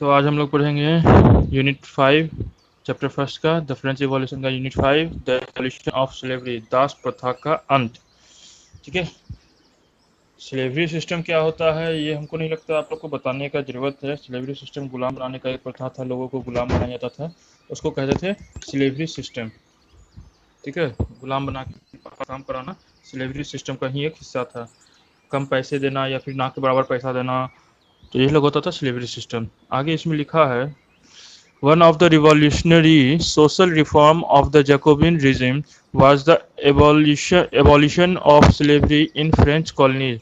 तो आज हम लोग पढ़ेंगे यूनिट 5 चैप्टर फर्स्ट का द फ्रेंच रिवॉल्यूशन का unit 5 the abolition of slavery दास प्रथा का अंत। ठीक है, स्लेवरी सिस्टम क्या होता है ये हमको नहीं लगता आप लोग को बताने का ज़रूरत है। स्लेवरी सिस्टम गुलाम बनाने का एक प्रथा था, लोगों को गुलाम बनाया जाता था, उसको कहते थे स्लेवरी सिस्टम। ठीक है, गुलाम बना के काम कराना स्लेवरी सिस्टम का ही एक हिस्सा था। कम पैसे देना या फिर ना के बराबर पैसा देना, तो ये लोग होता था स्लेवरी सिस्टम। आगे इसमें लिखा है one of the revolutionary social reform of the Jacobin regime was the abolition of slavery in French colonies।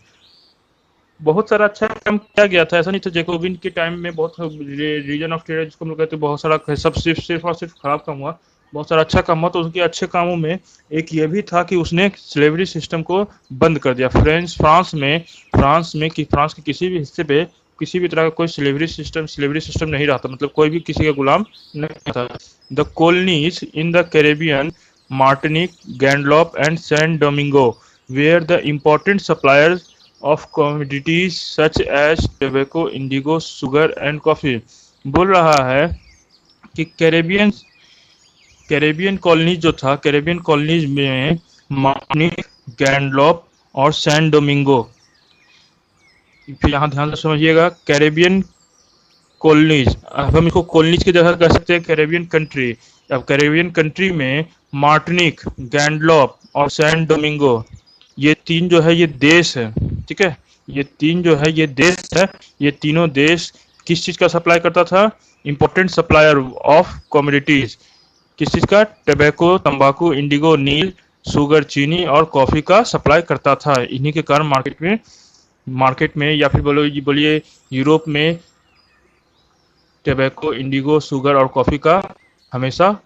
बहुत सारा अच्छा काम किया गया था, ऐसा नहीं था। जैकोबिन के टाइम में बहुत रीजन ऑफ टेरर जिसको हम लोग कहते हैं, बहुत सारा सब सिर्फ और सिर्फ खराब काम हुआ, बहुत सारा अच्छा काम हुआ। तो उसके अच्छे कामों में एक ये भी था कि उसने स्लेवरी सिस्टम को बंद कर दिया। फ्रांस के किसी भी हिस्से पे किसी भी तरह का कोई स्लेवरी सिस्टम नहीं रहा था, मतलब कोई भी किसी का गुलाम नहीं था। The colonies in the Caribbean, Martinique, Guadeloupe and San Domingo were the important suppliers of commodities such as tobacco, indigo, sugar and coffee। बोल रहा है कि कैरेबियन कॉलोनीज जो था, कैरेबियन कॉलोनीज में मार्टिनिक, गैंडलॉप और सैन डोमिंगो, फिर यहाँ ध्यान से समझिएगा, कैरेबियन कॉलोनीज, अब हम इसको कॉलोनीज की जगह कह सकते हैं कैरेबियन कंट्री। अब कैरेबियन कंट्री में मार्टिनिक, गैंडलॉप और सैन डोमिंगो, ये तीन जो है ये देश है। ठीक है, ये तीन जो है ये देश है। ये तीनों देश किस चीज़ का सप्लाई करता था? Important supplier of commodities. किस चीज़ का? टबैको, तंबाकू, इंडिगो, नील, शुगर, चीनी और कॉफ़ी का सप्लाई करता था। इन्हीं के कारण मार्केट में या फिर बोलिए यूरोप में टबैको, इंडिगो, शुगर और कॉफ़ी का हमेशा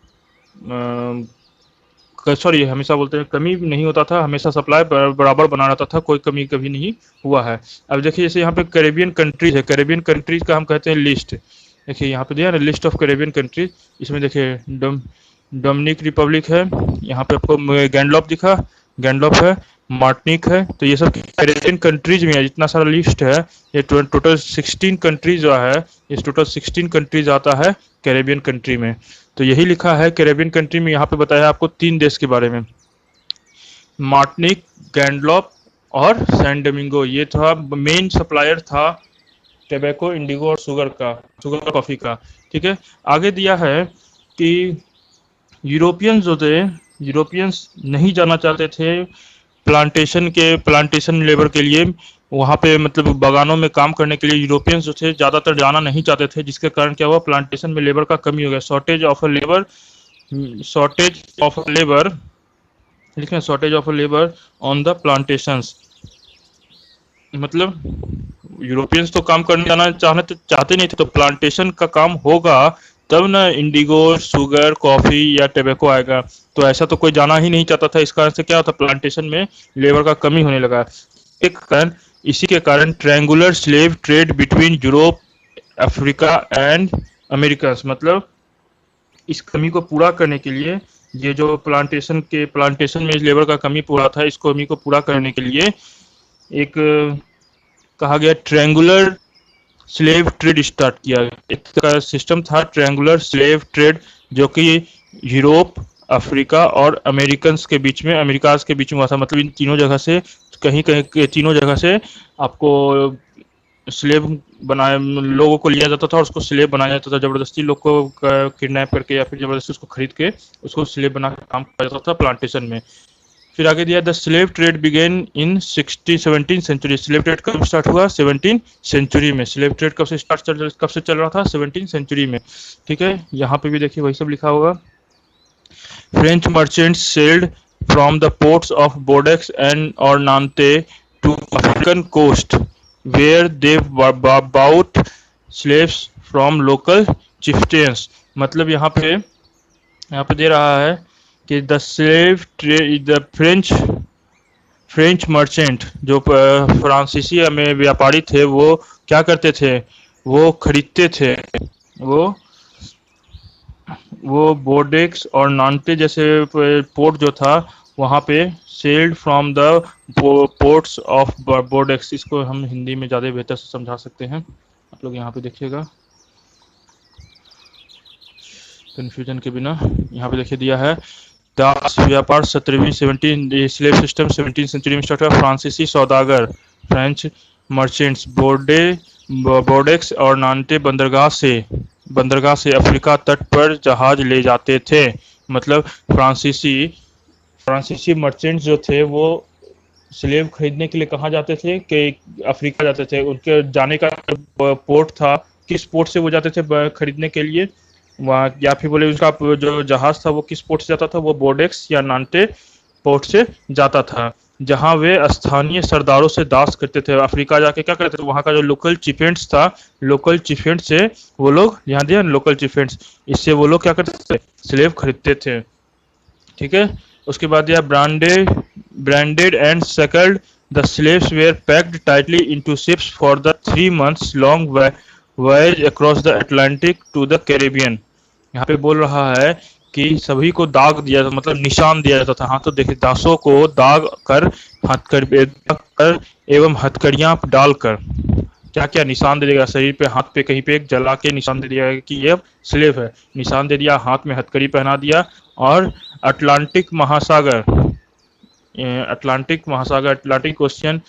सॉरी हमेशा बोलते हैं, कमी नहीं होता था, हमेशा सप्लाई बराबर बना रहता था, कोई कमी कभी नहीं हुआ है। अब देखिए, जैसे यहाँ पे कैरेबियन कंट्रीज है, कैरेबियन कंट्रीज का हम कहते हैं लिस्ट। देखिए यहाँ पे दिया ना, लिस्ट ऑफ कैरेबियन कंट्रीज। इसमें देखिए डोमिनिक रिपब्लिक है, यहाँ पे आपको गैंडलॉप दिखा, गैंडलॉप है, मार्टिनिक है। तो ये सब कैरेबियन कंट्रीज में है। जितना सारा लिस्ट है ये टोटल 16 कंट्रीज जो है, इस टोटल 16 कंट्रीज आता है कैरेबियन कंट्री में। तो यही लिखा है कैरेबियन कंट्री में। यहाँ पे बताया आपको तीन देश के बारे में, मार्टिनिक, गैंडलॉप और सैन डोमिंगो। ये था मेन सप्लायर था टोबैको, इंडिगो और शुगर कॉफ़ी का। ठीक है, आगे दिया है कि यूरोपियंस जो थे, यूरोपियंस नहीं जाना चाहते थे प्लांटेशन लेबर के लिए, वहाँ पे मतलब बागानों में काम करने के लिए यूरोपियंस जो थे ज़्यादातर जाना नहीं चाहते थे, जिसके कारण क्या हुआ, प्लांटेशन में लेबर का कमी हो गया। शॉर्टेज ऑफ लेबर लिखना, shortage of labour on the plantations. मतलब यूरोपियंस तो काम करने जाना चाहते नहीं थे, तो प्लांटेशन का काम होगा तब ना इंडिगो, शुगर, कॉफ़ी या टोबैको आएगा। तो ऐसा तो कोई जाना ही नहीं चाहता था। इस कारण से क्या होता, प्लांटेशन में लेबर का कमी होने लगा। एक कारण इसी के कारण triangular slave trade between Europe, Africa and America, मतलब इस कमी को पूरा करने के लिए, ये जो प्लांटेशन में लेबर का कमी पूरा था, इस कमी को पूरा करने के लिए एक कहा गया ट्रायंगुलर स्लेव ट्रेड स्टार्ट किया। एक का सिस्टम था ट्रायंगुलर स्लेव ट्रेड, जो कि यूरोप, अफ्रीका और अमेरिकाज के बीच में हुआ था। मतलब इन तीनों जगह से कहीं कहीं तीनों जगह से आपको स्लेव बनाया, लोगों को लिया जाता था और उसको स्लेव बनाया जाता था। जबरदस्ती लोग को किडनैप करके या फिर जबरदस्ती उसको खरीद के उसको स्लेव बना के काम किया जाता था प्लांटेशन में। फिर आगे दिया the slave trade began in 17th century. Slave trade कब स्टार्ट हुआ? 17th सेंचुरी में। स्लेव ट्रेड कब से चल रहा था? 17th सेंचुरी में। ठीक है, यहाँ पे भी देखिए वही सब लिखा होगा। French merchants sailed from the ports of Bordeaux and और Nantes to African coast where they bought slaves from local chieftains. मतलब यहाँ पे दे रहा है कि द फ्रेंच मर्चेंट, जो फ्रांसीसी में व्यापारी थे, वो क्या करते थे, वो खरीदते थे, वो बोर्डेक्स और नांटे जैसे पोर्ट जो था वहाँ पे sailed from the ports of Bordeaux. इसको हम हिंदी में ज़्यादा बेहतर से समझा सकते हैं, आप लोग यहाँ पे देखिएगा। कन्फ्यूजन के बिना यहाँ पे देखिए दिया है, दास व्यापार 17वीं 17 स्लेव सिस्टम 17वीं सेंचुरी में स्टार्ट हुआ। फ्रांसीसी सौदागर फ्रेंच मर्चेंट्स बोर्डेक्स और नान्टे बंदरगाह से अफ्रीका तट पर जहाज ले जाते थे। मतलब फ्रांसीसी फ्रांसीसी मर्चेंट्स जो थे वो स्लेव खरीदने के लिए कहाँ जाते थे कि अफ्रीका जाते थे। उनके जाने का पोर्ट था, किस पोर्ट से वो जाते थे खरीदने के लिए वहाँ, या फिर बोले उसका जो जहाज था वो किस पोर्ट से जाता था, वो बोर्डेक्स या नान्टे पोर्ट से जाता था, जहाँ वे स्थानीय सरदारों से दास करते थे। अफ्रीका जाके क्या करते थे, वहाँ का जो लोकल चिफेंट्स था, लोकल चिफेंट से वो लोग, यहाँ दिया लोकल चिफेंट्स, इससे वो लोग क्या करते थे, स्लेव खरीदते थे। ठीक है। उसके बाद दिया branded and shackled the slaves were packed tightly into ships for the 3 months long voyage across the Atlantic to the Caribbean. यहाँ पे बोल रहा है कि सभी को दाग दिया था, मतलब निशान दिया जाता था। हाँ, तो देखिए दासों को दाग कर एवं हथकड़ियां डालकर क्या क्या निशान दे देगा शरीर पे, हाथ पे, कहीं पे एक जला के निशान दे दिया कि ये स्लेव है, निशान दे दिया, हाथ में हथकड़ी पहना दिया। और अटलांटिक महासागर अटलांटिक ओशियन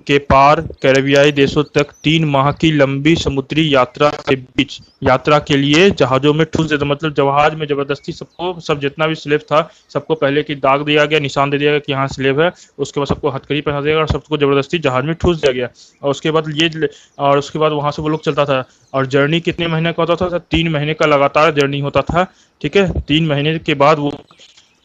के पार कैरेबियाई देशों तक 3 माह की लंबी समुद्री यात्रा के लिए जहाजों में ठूस देता। मतलब जहाज में जबरदस्ती सबको, सब जितना भी स्लेव था सबको पहले की दाग दिया गया, निशान दे दिया गया कि यहाँ स्लेव है। उसके बाद सबको हथकड़ी पहना दिया गया और सबको जबरदस्ती जहाज में ठूस दिया गया। और उसके बाद वहां से वो लोग चलता था। और जर्नी कितने महीने का होता था? 3 महीने का लगातार जर्नी होता था। ठीक है। 3 महीने के बाद वो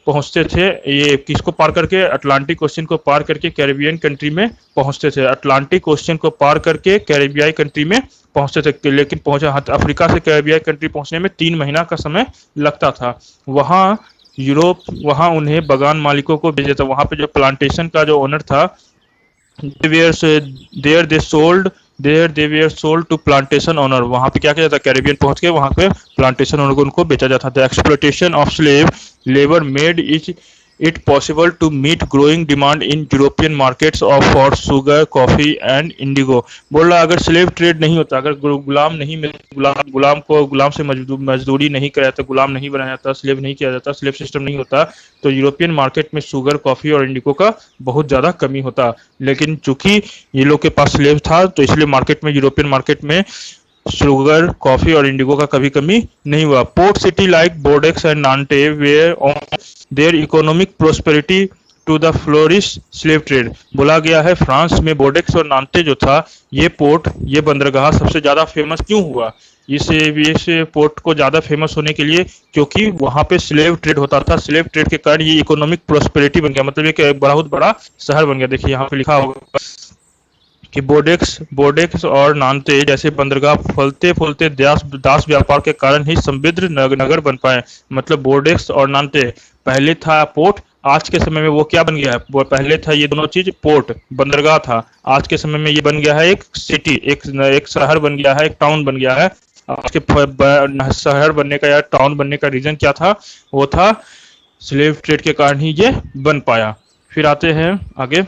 पहुंचते थे, ये किसको पार करके, अटलांटिक ओशियन को पार करके कैरेबियन कंट्री में पहुंचते थे। अटलांटिक ओशियन को पार करके कैरेबियाई कंट्री में पहुंचते थे, लेकिन पहुंचा अफ्रीका से कैरेबियाई कंट्री पहुंचने में 3 महीना का समय लगता था। वहां उन्हें बगान मालिकों को भेजा था। वहां पे जो प्लांटेशन का जो ओनर था, there they were sold to plantation owner. वहां पे क्या किया जाता, कैरेबियन पहुंच के वहां पे प्लांटेशन ओनर को उनको बेचा जाता था। Exploitation of slave labour made it possible to meet growing demand in European markets of for sugar, coffee and indigo। बोल रहा अगर स्लेव ट्रेड नहीं होता, अगर गुलाम नहीं मिलता, गुलाम से मजदूरी नहीं कराया जाता, गुलाम नहीं बनाया जाता, स्लेव नहीं किया जाता, स्लेव सिस्टम नहीं होता, तो यूरोपियन मार्केट में शुगर, कॉफी और इंडिगो का बहुत ज़्यादा कमी होता। लेकिन चूंकि ये लोग के पास स्लेव था तो इसलिए यूरोपियन मार्केट में शुगर, कॉफी और इंडिगो का कभी कमी नहीं हुआ। Port city like Bordeaux and Nantes were on their economic prosperity to the flourish slave trade. बोला गया है फ्रांस में बोर्डेक्स और नान्टे जो था, ये बंदरगाह सबसे ज्यादा फेमस क्यों हुआ? इस पोर्ट को ज्यादा फेमस होने के लिए क्योंकि वहां पे स्लेव ट्रेड होता था। स्लेव ट्रेड के कारण ये इकोनॉमिक प्रोस्पेरिटी बन गया, मतलब एक बहुत बड़ा शहर बन गया। देखिए यहाँ पे लिखा होगा कि बोर्डेक्स और नान्ते जैसे बंदरगाह फलते फूलते दास व्यापार के कारण ही समृद्ध नगर बन पाए। मतलब बोर्डेक्स और नान्ते पहले था पोर्ट, आज के समय में वो क्या बन गया है? वो पहले था ये दोनों चीज, पोर्ट बंदरगाह था, आज के समय में ये बन गया है एक सिटी, एक शहर बन गया है, एक टाउन बन गया है। आज के शहर बनने का या टाउन बनने का रीजन क्या था? वो था स्लेव ट्रेड के कारण ही ये बन पाया। फिर आते हैं आगे,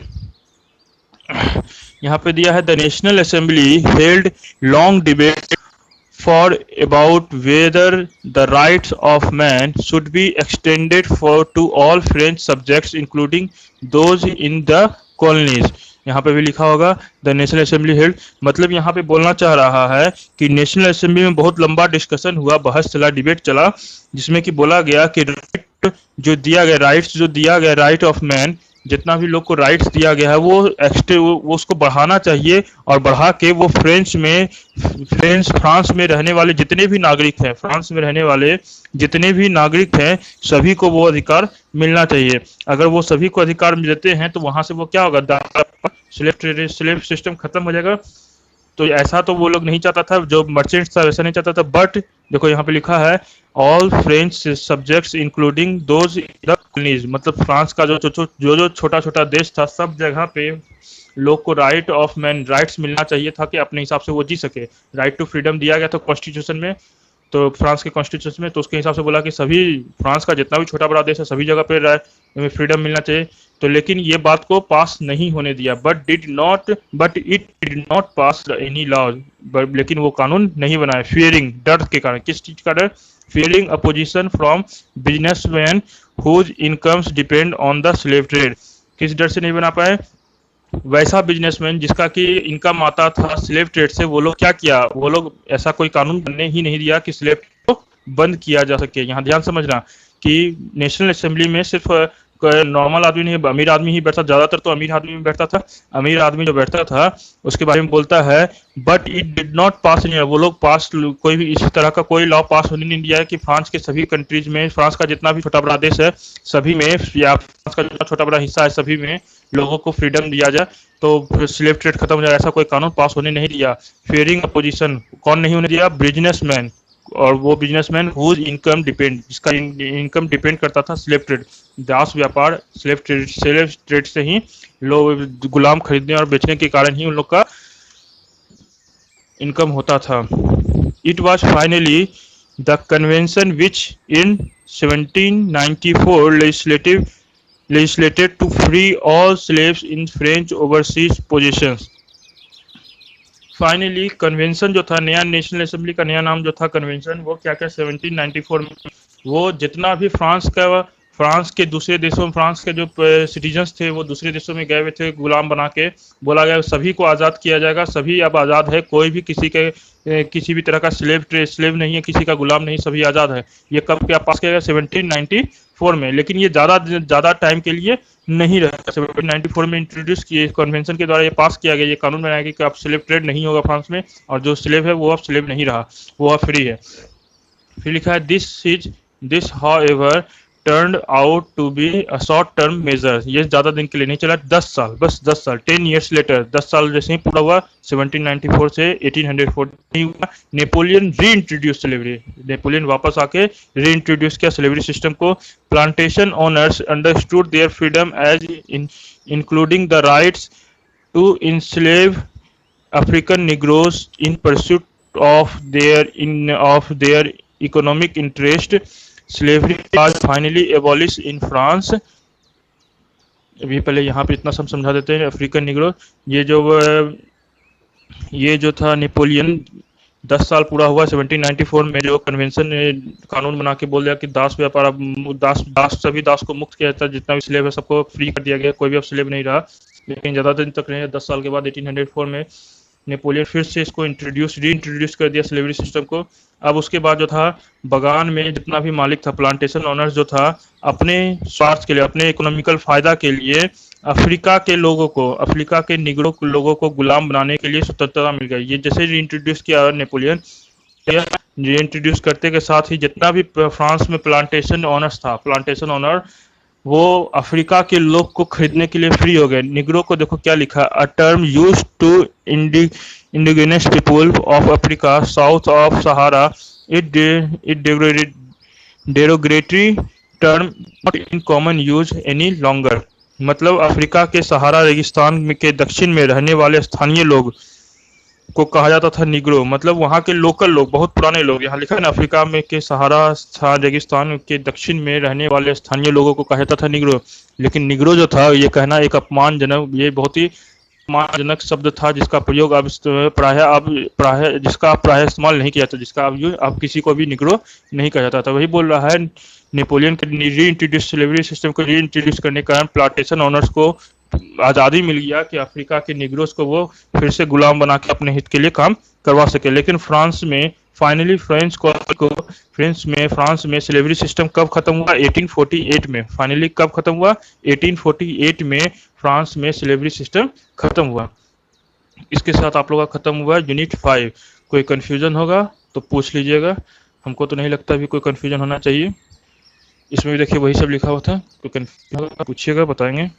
यहाँ पे दिया है the national assembly held long debate for about whether the rights of man should be extended for to all French subjects including those in the colonies. यहाँ पे भी लिखा होगा द नेशनल असेंबली हेल्ड, मतलब यहाँ पे बोलना चाह रहा है कि नेशनल असेंबली में बहुत लंबा डिस्कशन हुआ, बहस चला, डिबेट चला, जिसमें कि बोला गया कि राइट्स जो दिया गया राइट ऑफ मैन, जितना भी लोग को राइट्स दिया गया है वो उसको बढ़ाना चाहिए। और बढ़ा के वो फ्रांस में रहने वाले जितने भी नागरिक हैं, फ्रांस में रहने वाले जितने भी नागरिक हैं, सभी को वो अधिकार मिलना चाहिए। अगर वो सभी को अधिकार मिलते हैं तो वहां से वो क्या होगा, स्लेव सिस्टम खत्म हो जाएगा। तो ऐसा तो वो लोग नहीं चाहता था, जो मर्चेंट्स था वैसा नहीं चाहता था। बट देखो यहाँ पे लिखा है all French subjects including those colonies, मतलब फ्रांस का जो छोटा छोटा देश था, सब जगह पे लोग को राइट ऑफ मैन, राइट्स मिलना चाहिए था कि अपने हिसाब से वो जी सके। राइट टू फ्रीडम दिया गया था कॉन्स्टिट्यूशन में, तो फ्रांस के कॉन्स्टिट्यूशन में, तो उसके हिसाब से बोला कि सभी फ्रांस का जितना भी छोटा बड़ा देश है सभी जगह पे फ्रीडम मिलना चाहिए। तो लेकिन ये बात को पास नहीं होने दिया, but it did not pass any law, लेकिन वो कानून नहीं बनाया, फियरिंग, डर के कारण। किस चीज का डर? fearing opposition from businessmen whose incomes depend on the slave trade। किस डर से नहीं बना पाए? वैसा बिजनेसमैन जिसका कि इनकम आता था स्लेव ट्रेड से, वो लोग क्या किया, वो लोग ऐसा कोई कानून बनने ही नहीं दिया कि स्लेव को बंद किया जा सके। यहाँ ध्यान समझना कि नेशनल असेंबली में सिर्फ नॉर्मल आदमी नहीं, अमीर आदमी ही बैठता, ज्यादातर तो अमीर आदमी में बैठता था। अमीर आदमी जो बैठता था उसके बारे में बोलता है, but it did not pass in India. वो लोग पास कोई भी इस तरह का कोई लॉ पास होने नहीं दिया है कि फ्रांस के सभी कंट्रीज में, फ्रांस का जितना भी छोटा बड़ा देश है सभी में, या फ्रांस का जितना छोटा बड़ा हिस्सा है सभी में लोगों को फ्रीडम दिया जाए, तो स्लेव ट्रेड खत्म हो जाए, ऐसा कोई कानून पास होने नहीं दिया। फेयरिंग अपोजिशन, कौन नहीं होने दिया? बिजनेसमैन, और वो बिजनेसमैन हुज इनकम डिपेंड, जिसका इनकम डिपेंड करता था स्लेव ट्रेड, दास व्यापार, स्लेव ट्रेड से ही लोग गुलाम खरीदने और बेचने के कारण ही उन लोग का इनकम होता था। It was finally the convention which in 1794 legislated to free all slaves in French overseas possessions। Finally convention जो था, नया नेशनल असेंबली का नया नाम जो था कन्वेंशन, वो क्या क्या 1794 में वो जितना भी फ्रांस के दूसरे देशों में, फ्रांस के जो सिटीजन्स थे वो दूसरे देशों में गए हुए थे गुलाम बना के, बोला गया सभी को आज़ाद किया जाएगा, सभी अब आज़ाद है, कोई भी किसी भी तरह का स्लेव नहीं है, किसी का गुलाम नहीं, सभी आज़ाद है। ये कब क्या पास किया गया? 1794 में। लेकिन ये ज़्यादा टाइम के लिए नहीं रहा। 1794 में इंट्रोड्यूस किए कन्वेंशन के द्वारा ये पास किया गया, ये कानून बनाया गया कि अब स्लेव ट्रेड नहीं होगा फ्रांस में, और जो स्लेव है वो अब स्लेव नहीं रहा, वो अब फ्री है। फिर लिखा है this however turned out to be a short term measure. ये ज्यादा दिन के लिए नहीं चला, 10 साल, बस 10 साल, 10 ईयर्स लेटर, 10 साल जैसे ही पूरा हुआ 1794 से 1840 हुआ, नेपोलियन री इंट्रोड्यूस स्लेवरी, नेपोलियन वापस आके री इंट्रोड्यूस किया स्लेवरी सिस्टम को। Plantation owners understood their freedom as including the rights to enslave African Negroes in pursuit of their economic interest। Slavery was finally abolished in France। अभी पहले यहाँ पे इतना सब समझा देते हैं। अफ्रीकन निग्रो, ये जो था नेपोलियन, 10 साल पूरा हुआ 1794 में, जो कन्वेंशन ने कानून बना के बोल दिया कि दास व्यापार, अब सभी दास को मुक्त किया जाता है, जितना भी स्लेव है सबको फ्री कर दिया गया, कोई भी अब स्लेव नहीं रहा। लेकिन ज़्यादा दिन तक नहीं, 10 साल के बाद 1804 में नेपोलियन फिर से इसको री इंट्रोड्यूस कर दिया स्लेवरी सिस्टम को। अब उसके बाद जो था बगान में जितना भी मालिक था, प्लांटेशन ऑनर्स जो था, अपने स्वार्थ के लिए, अपने इकोनॉमिकल फायदा के लिए अफ्रीका के निगरो लोगों को गुलाम बनाने के लिए स्वतंत्रता मिल गई। ये जैसे री इंट्रोड्यूस किया नेपोलियन, री इंट्रोड्यूस करते के साथ ही जितना भी फ्रांस में प्लांटेशन ऑनर्स था, प्लांटेशन ऑनर वो अफ्रीका के लोग को खरीदने के लिए फ्री हो गए। निग्रो को देखो क्या लिखा, a term used to indigenous people of Africa south of Sahara, it derogatory term not in common use any longer. मतलब अफ्रीका के सहारा रेगिस्तान के दक्षिण में रहने वाले स्थानीय लोग को कहा जाता था निग्रो, मतलब वहाँ के लोकल लोग, बहुत पुराने लोग। यहाँ लिखा है ना, अफ्रीका में के सहारा रेगिस्तान के दक्षिण में रहने वाले स्थानीय लोगों को कहा जाता था निग्रो। लेकिन निग्रो जो था, ये कहना एक अपमानजनक, ये बहुत ही अपमानजनक शब्द था, जिसका प्रयोग अब प्राय इस्तेमाल नहीं किया जाता, जिसका अब किसी को भी निग्रो नहीं कहा जाता था। वही बोल रहा है, नेपोलियन के री इंट्रोड्यूस स्लेवरी सिस्टम को री इंट्रोड्यूस करने के कारण प्लांटेशन ऑनर्स को आज़ादी मिल गया कि अफ्रीका के निग्रोस को वो फिर से गुलाम बना के अपने हित के लिए काम करवा सके। लेकिन फ्रांस में फाइनली फ्रांस में स्लेवरी सिस्टम कब खत्म हुआ? 1848 में। फाइनली कब खत्म हुआ? 1848 में फ्रांस में स्लेवरी सिस्टम खत्म हुआ। इसके साथ आप लोगों का खत्म हुआ यूनिट 5। कोई कन्फ्यूजन होगा तो पूछ लीजिएगा, हमको तो नहीं लगता भी कोई कन्फ्यूजन होना चाहिए। इसमें भी देखिए वही सब लिखा हुआ था, कोई कन्फ्यूजन होगा पूछिएगा, बताएंगे।